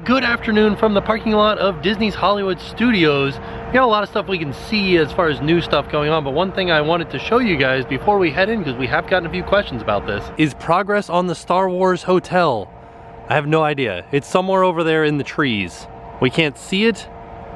Good afternoon from the parking lot of Disney's Hollywood Studios. We got a lot of stuff we can see as far as new stuff going on, but one thing I wanted to show you guys before we head in, because we have gotten a few questions about this, is progress on the Star Wars Hotel. I have no idea. It's somewhere over there in the trees. We can't see it.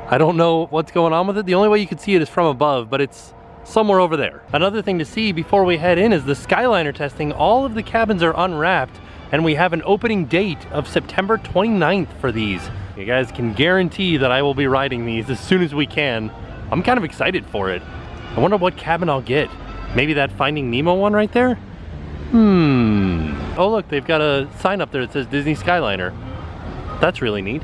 I don't know what's going on with it. The only way you can see it is from above, but it's somewhere over there. Another thing to see before we head in is the Skyliner testing. All of the cabins are unwrapped, and we have an opening date of September 29th for these. You guys can guarantee that I will be riding these as soon as we can. I'm kind of excited for it. I wonder what cabin I'll get. Maybe that Finding Nemo one right there? Oh look, they've got a sign up there that says Disney Skyliner. That's really neat.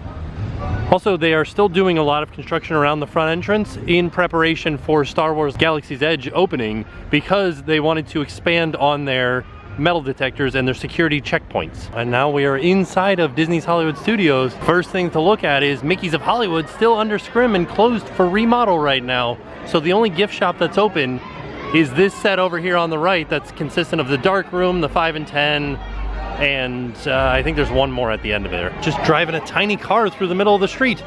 Also, they are still doing a lot of construction around the front entrance in preparation for Star Wars Galaxy's Edge opening, because they wanted to expand on their metal detectors and their security checkpoints. And now we are inside of Disney's Hollywood Studios. First thing to look at is Mickey's of Hollywood, still under scrim and closed for remodel right now. So the only gift shop that's open is this set over here on the right that's consistent of the dark room, the 5 and 10, and I think there's one more at the end of it. Just driving a tiny car through the middle of the street.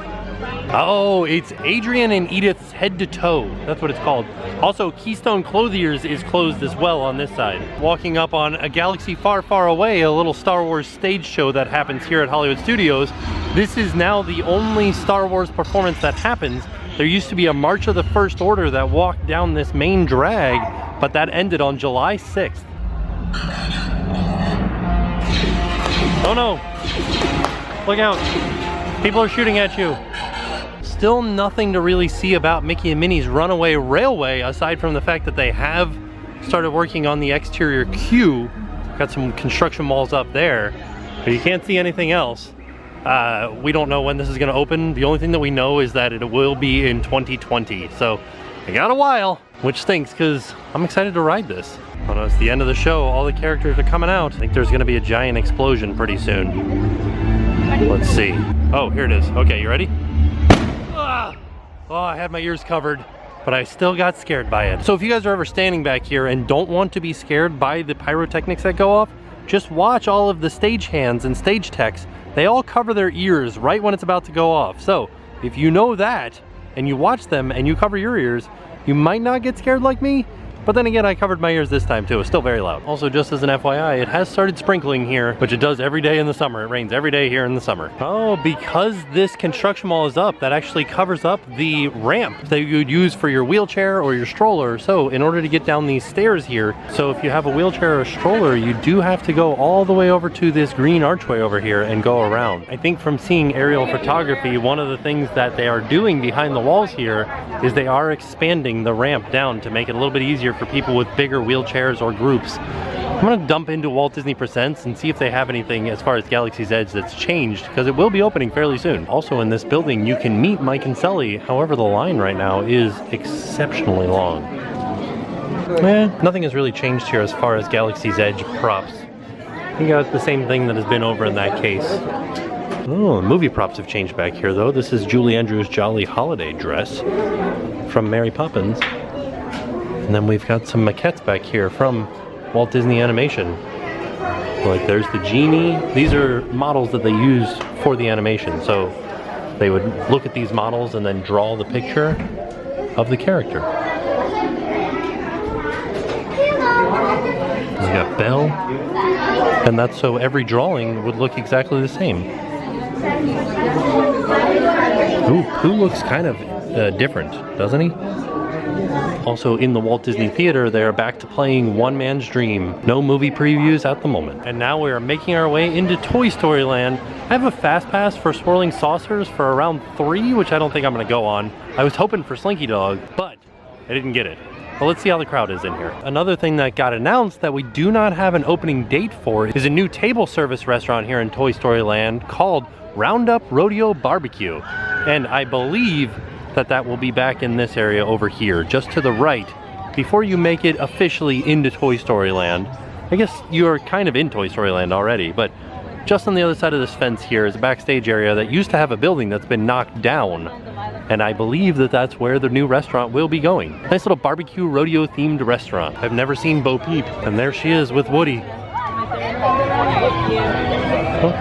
Oh, it's Adrian and Edith's Head to Toe. That's what it's called. Also, Keystone Clothiers is closed as well on this side. Walking up on A Galaxy Far, Far Away, a little Star Wars stage show that happens here at Hollywood Studios. This is now the only Star Wars performance that happens. There used to be a March of the First Order that walked down this main drag, but that ended on July 6th. Oh no! Look out! People are shooting at you. Still nothing to really see about Mickey and Minnie's Runaway Railway, aside from the fact that they have started working on the exterior queue. Got some construction walls up there, but you can't see anything else. We don't know when this is going to open. The only thing that we know is that it will be in 2020, so I got a while, which stinks because I'm excited to ride this. Oh no, it's the end of the show. All the characters are coming out. I think there's going to be a giant explosion pretty soon. Let's see. Oh, here it is. Okay, you ready? Oh, I had my ears covered, but I still got scared by it. So if you guys are ever standing back here and don't want to be scared by the pyrotechnics that go off, just watch all of the stage hands and stage techs. They all cover their ears right when it's about to go off. So if you know that and you watch them and you cover your ears, you might not get scared like me. But then again, I covered my ears this time too. It's still very loud. Also, just as an FYI, it has started sprinkling here, which it does every day in the summer. It rains every day here in the summer. Oh, because this construction wall is up, that actually covers up the ramp that you would use for your wheelchair or your stroller. So in order to get down these stairs here, so if you have a wheelchair or a stroller, you do have to go all the way over to this green archway over here and go around. I think from seeing aerial photography, one of the things that they are doing behind the walls here is they are expanding the ramp down to make it a little bit easier for people with bigger wheelchairs or groups. I'm gonna dump into Walt Disney Presents and see if they have anything as far as Galaxy's Edge that's changed, because it will be opening fairly soon. Also in this building, you can meet Mike and Sully. However, the line right now is exceptionally long. Nothing has really changed here as far as Galaxy's Edge props. You got the same thing that has been over in that case. Oh, movie props have changed back here though. This is Julie Andrews' Jolly Holiday dress from Mary Poppins. And then we've got some maquettes back here from Walt Disney Animation. Like there's the genie. These are models that they used for the animation. So they would look at these models and then draw the picture of the character. We've got Belle. And that's so every drawing would look exactly the same. Ooh, Pooh looks kind of different, doesn't he? Also in the Walt Disney Theater, they are back to playing One Man's Dream. No movie previews at the moment. And now we are making our way into Toy Story Land. I have a fast pass for Swirling Saucers for around 3, which I don't think I'm gonna go on. I was hoping for Slinky Dog, but I didn't get it. Well, let's see how the crowd is in here. Another thing that got announced that we do not have an opening date for is a new table service restaurant here in Toy Story Land called Roundup Rodeo Barbecue. And I believe that will be back in this area over here, just to the right, before you make it officially into Toy Story Land. I guess you're kind of in Toy Story Land already, but just on the other side of this fence here is a backstage area that used to have a building that's been knocked down. And I believe that that's where the new restaurant will be going. Nice little barbecue rodeo themed restaurant. I've never seen Bo Peep, and there she is with Woody. Oh.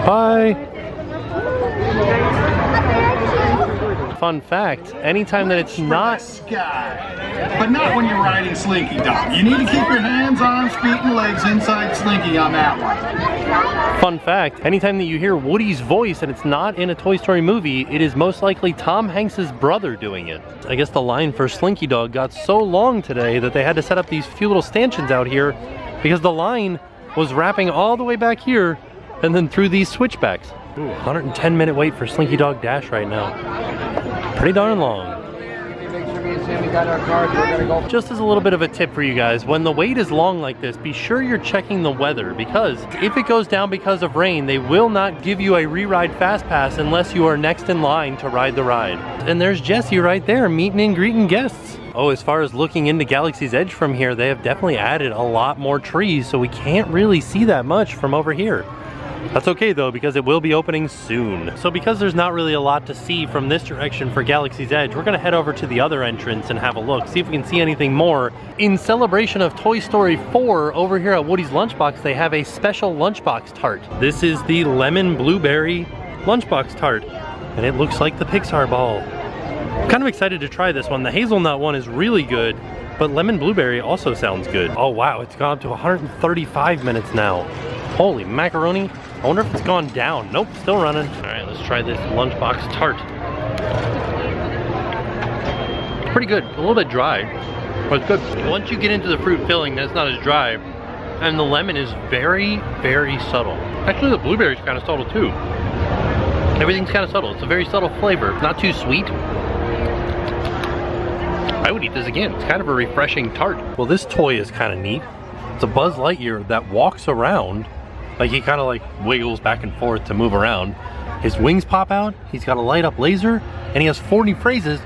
Bye. Fun fact, anytime that it's not... Sky, but not when you're riding Slinky Dog. You need to keep your hands, arms, feet, and legs inside Slinky on that one. Fun fact, anytime that you hear Woody's voice and it's not in a Toy Story movie, it is most likely Tom Hanks' brother doing it. I guess the line for Slinky Dog got so long today that they had to set up these few little stanchions out here because the line was wrapping all the way back here and then through these switchbacks. Ooh, 110-minute wait for Slinky Dog Dash right now. Pretty darn long. Just as a little bit of a tip for you guys, when the wait is long like this, be sure you're checking the weather, because if it goes down because of rain, they will not give you a re-ride fast pass unless you are next in line to ride the ride. And there's Jessie right there meeting and greeting guests. Oh, as far as looking into Galaxy's Edge from here, they have definitely added a lot more trees, so we can't really see that much from over here. That's okay though, because it will be opening soon. So because there's not really a lot to see from this direction for Galaxy's Edge, we're gonna head over to the other entrance and have a look, see if we can see anything more. In celebration of Toy Story 4, over here at Woody's Lunchbox, they have a special lunchbox tart. This is the lemon blueberry lunchbox tart, and it looks like the Pixar ball. I'm kind of excited to try this one. The hazelnut one is really good, but lemon blueberry also sounds good. Oh wow, it's gone up to 135 minutes now. Holy macaroni. I wonder if it's gone down. Nope, still running. All right, let's try this lunchbox tart. Pretty good, a little bit dry, but it's good. Once you get into the fruit filling, then it's not as dry, and the lemon is very, very subtle. Actually, the blueberry's kind of subtle too. Everything's kind of subtle. It's a very subtle flavor. Not too sweet. I would eat this again. It's kind of a refreshing tart. Well, this toy is kind of neat. It's a Buzz Lightyear that walks around. Like, he kind of like wiggles back and forth to move around. His wings pop out, he's got a light up laser, and he has 40 phrases,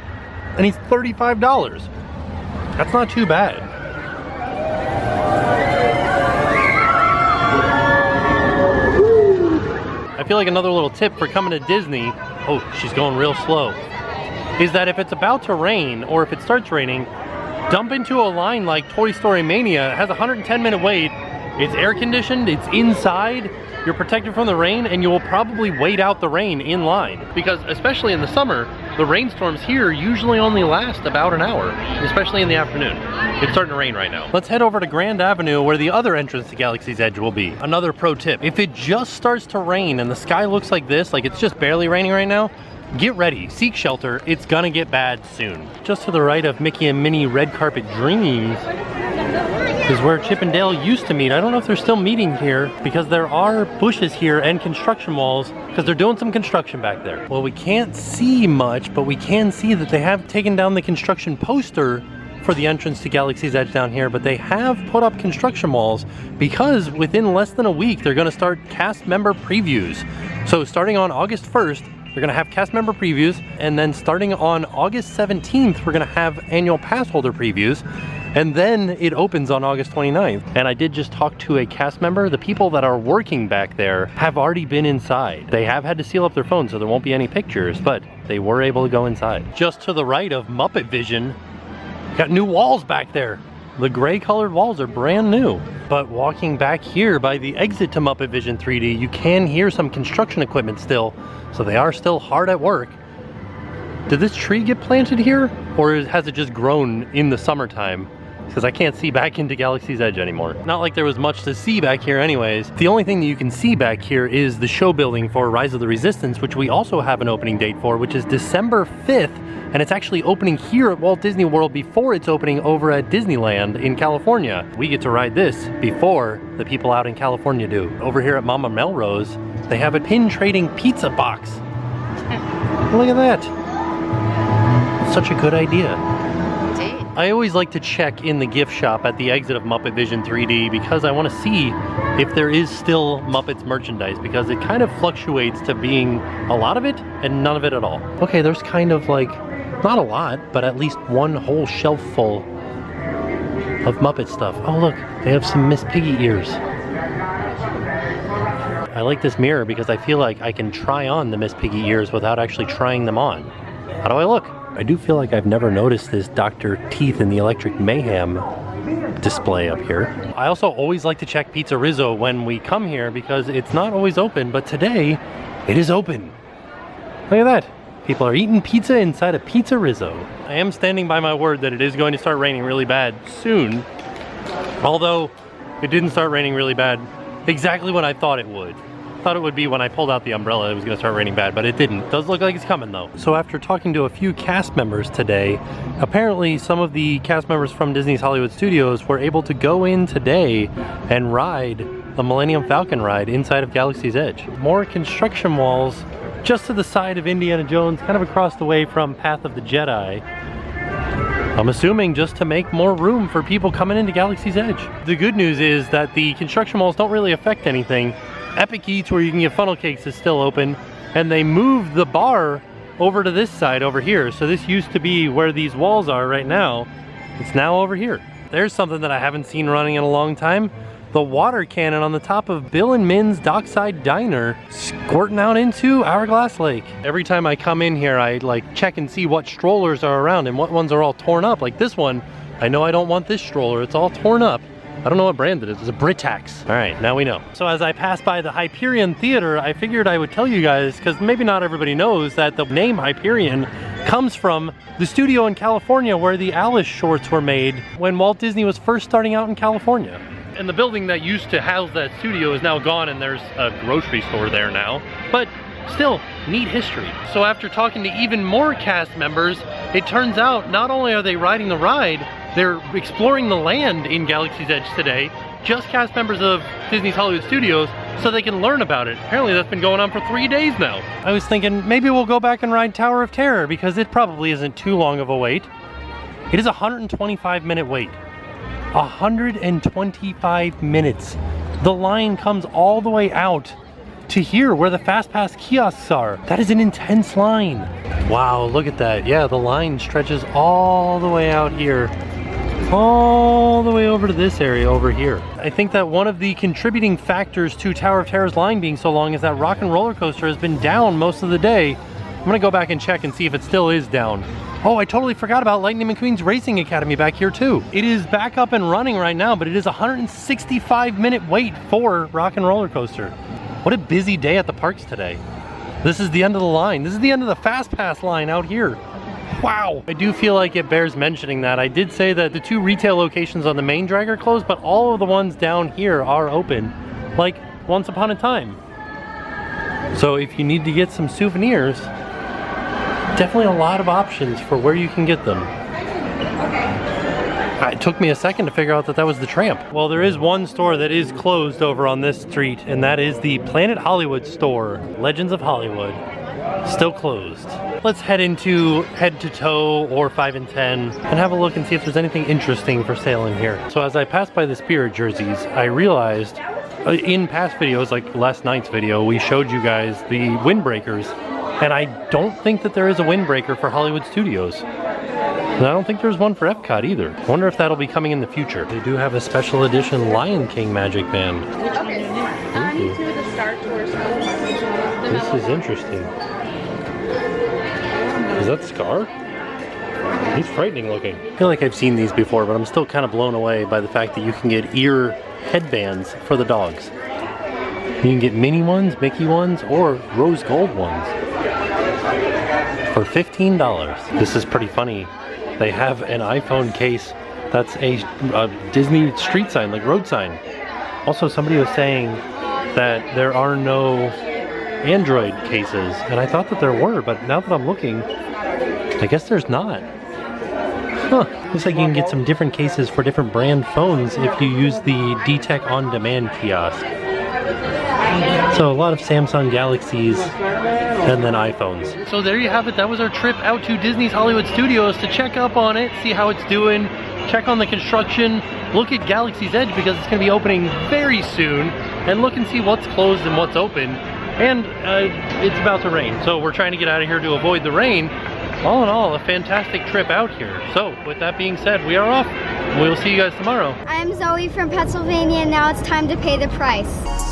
and he's $35. That's not too bad. I feel like another little tip for coming to Disney, oh, she's going real slow, is that if it's about to rain, or if it starts raining, dump into a line like Toy Story Mania. It has a 110-minute wait. It's air conditioned, it's inside, you're protected from the rain, and you will probably wait out the rain in line. Because especially in the summer, the rainstorms here usually only last about an hour, especially in the afternoon. It's starting to rain right now. Let's head over to Grand Avenue where the other entrance to Galaxy's Edge will be. Another pro tip, if it just starts to rain and the sky looks like this, like it's just barely raining right now, get ready, seek shelter, it's gonna get bad soon. Just to the right of Mickey and Minnie Red Carpet Dreams is where Chip and Dale used to meet. I don't know if they're still meeting here because there are bushes here and construction walls because they're doing some construction back there. Well, we can't see much, but we can see that they have taken down the construction poster for the entrance to Galaxy's Edge down here, but they have put up construction walls because within less than a week, they're gonna start cast member previews. So starting on August 1st, we're gonna have cast member previews, and then starting on August 17th, we're gonna have annual pass holder previews, and then it opens on August 29th. And I did just talk to a cast member. The people that are working back there have already been inside. They have had to seal up their phones, so there won't be any pictures, but they were able to go inside. Just to the right of Muppet Vision, got new walls back there. The gray colored walls are brand new. But walking back here by the exit to Muppet Vision 3D, you can hear some construction equipment still, so they are still hard at work. Did this tree get planted here, or has it just grown in the summertime? Because I can't see back into Galaxy's Edge anymore. Not like there was much to see back here anyways. The only thing that you can see back here is the show building for Rise of the Resistance, which we also have an opening date for, which is December 5th, and it's actually opening here at Walt Disney World before it's opening over at Disneyland in California. We get to ride this before the people out in California do. Over here at Mama Melrose, they have a pin trading pizza box. Look at that. Such a good idea. I always like to check in the gift shop at the exit of Muppet Vision 3D because I want to see if there is still Muppets merchandise, because it kind of fluctuates to being a lot of it and none of it at all. Okay, there's kind of like, not a lot, but at least one whole shelf full of Muppet stuff. Oh look, they have some Miss Piggy ears. I like this mirror because I feel like I can try on the Miss Piggy ears without actually trying them on. How do I look? I do feel like I've never noticed this Dr. Teeth in the Electric Mayhem display up here. I also always like to check Pizza Rizzo when we come here because it's not always open, but today it is open. Look at that. People are eating pizza inside a pizza rizzo. I am standing by my word that it is going to start raining really bad soon. Although it didn't start raining really bad exactly when I thought it would. Thought it would be when I pulled out the umbrella it was going to start raining bad, but it didn't. Does look like it's coming though. So after talking to a few cast members today, apparently some of the cast members from Disney's Hollywood Studios were able to go in today and ride the Millennium Falcon ride inside of Galaxy's Edge. More construction walls just to the side of Indiana Jones, kind of across the way from Path of the Jedi. I'm assuming just to make more room for people coming into Galaxy's Edge. The good news is that the construction walls don't really affect anything. Epic Eats, where you can get funnel cakes, is still open, and they moved the bar over to this side over here. So this used to be where these walls are right now. It's now over here. There's something that I haven't seen running in a long time. The water cannon on the top of Bill and Min's Dockside Diner squirting out into Hourglass Lake. Every time I come in here, I like check and see what strollers are around and what ones are all torn up. Like this one, I know I don't want this stroller. It's all torn up. I don't know what brand it is. It's a Britax. All right, now we know. So as I passed by the Hyperion Theater, I figured I would tell you guys, because maybe not everybody knows, that the name Hyperion comes from the studio in California where the Alice shorts were made when Walt Disney was first starting out in California. And the building that used to house that studio is now gone, and there's a grocery store there now. But still, neat history. So after talking to even more cast members, it turns out not only are they riding the ride, they're exploring the land in Galaxy's Edge today, just cast members of Disney's Hollywood Studios, so they can learn about it. Apparently that's been going on for 3 days now. I was thinking maybe we'll go back and ride Tower of Terror, because it probably isn't too long of a wait. It is a 125-minute wait. 125 minutes. The line comes all the way out to here where the FastPass kiosks are. That is an intense line. Wow, look at that. Yeah, the line stretches all the way out here, all the way over to this area over here. I think that one of the contributing factors to Tower of Terror's line being so long is that Rock and Roller Coaster has been down most of the day. I'm gonna go back and check and see if it still is down. Oh, I totally forgot about Lightning McQueen's Racing Academy back here too. It is back up and running right now, but it is a 165-minute wait for Rock and Roller Coaster. What a busy day at the parks today. This is the end of the line. This is the end of the FastPass line out here. Wow. I do feel like it bears mentioning that. I did say that the 2 retail locations on the main drag are closed, but all of the ones down here are open, like once upon a time. So if you need to get some souvenirs, definitely a lot of options for where you can get them. It took me a second to figure out that that was the Tramp. Well, there is one store that is closed over on this street, and that is the Planet Hollywood store. Legends of Hollywood, still closed. Let's head into Head to Toe or 5 and 10 and have a look and see if there's anything interesting for sale in here. So as I passed by the Spirit jerseys, I realized in past videos, like last night's video, we showed you guys the windbreakers. And I don't think that there is a windbreaker for Hollywood Studios. And I don't think there's one for Epcot either. I wonder if that'll be coming in the future. They do have a special edition Lion King magic band. Ooh. This is interesting. Is that Scar? He's frightening looking. I feel like I've seen these before, but I'm still kind of blown away by the fact that you can get ear headbands for the dogs. You can get Minnie ones, Mickey ones, or rose gold ones for $15. This is pretty funny. They have an iPhone case that's a Disney street sign, like road sign. Also, somebody was saying that there are no Android cases, and I thought that there were, but now that I'm looking, I guess there's not. Huh. Looks like you can get some different cases for different brand phones if you use the D-Tech on-demand kiosk. So a lot of Samsung Galaxies and then iPhones. So there you have it. That was our trip out to Disney's Hollywood Studios to check up on it, see how it's doing, check on the construction, look at Galaxy's Edge because it's going to be opening very soon, and look and see what's closed and what's open. And it's about to rain, so we're trying to get out of here to avoid the rain. All in all, a fantastic trip out here. So with that being said, we are off. We'll see you guys tomorrow. I'm Zoe from Pennsylvania, and now it's time to pay the price.